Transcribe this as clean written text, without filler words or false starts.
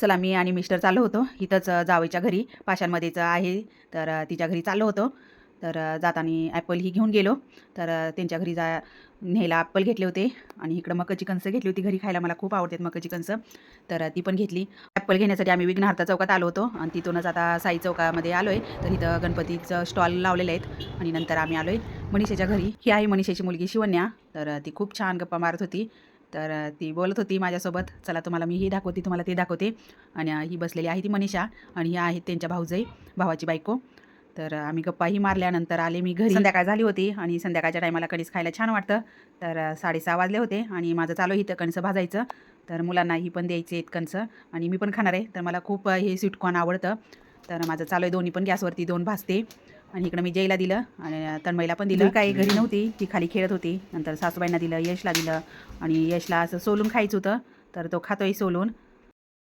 चला मी आणि मिस्टर चाललो होतो इथंच जावईच्या घरी पाशांमध्येच आहे. तर तिच्या घरी चाललो होतो. तर जाताना ॲपल ही घेऊन गेलो. तर त्यांच्या घरी न्यायला ॲपल घेतले होते आणि इकडं मकाची कणसं घेतली होती घरी खायला. मला खूप आवडतात मकाची कणसं. तर ती पण घेतली. ॲपल घेण्यासाठी आम्ही विघ्नहर्ता चौकात आलो होतो आणि तिथूनच आता साई चौकामध्ये आलो आहे. तर इथं गणपतीचं स्टॉल लावलेले आहेत आणि नंतर आम्ही आलो आहे मनीषाच्या घरी. ही आहे मनीषाची मुलगी शिवन्या. तर ती खूप छान गप्पा मारत होती. तर ती बोलत होती माझ्यासोबत, चला तुम्हाला मी ही दाखवते, तुम्हाला ते दाखवते. आणि ही बसलेली आहे ती मनीषा आणि ही आहेत त्यांच्या भाऊजाई, भावाची बायको. तर आम्ही गप्पाही मारल्यानंतर आले मी घरी. संध्याकाळ झाली होती आणि संध्याकाळच्या टायमाला कणीस खायला छान वाटतं. तर 6:30 वाजले होते आणि माझं चालू इथं कणसं भाजायचं. तर मुलांना ही पण द्यायची आहेत कणसं आणि मी पण खाणार आहे. तर मला खूप हे स्वीटकॉर्न आवडतं. तर माझं चालू आहे दोन्ही पण गॅसवरती 2 भाजते आणि इकडं मी जयला दिलं आणि तन्मयला पण दिलं. काही घरी नव्हती, ती खाली खेळत होती. नंतर सासूबाईंना दिलं, यशला दिलं आणि यशला असं सोलून खायचं होतं. तर तो खातोय सोलून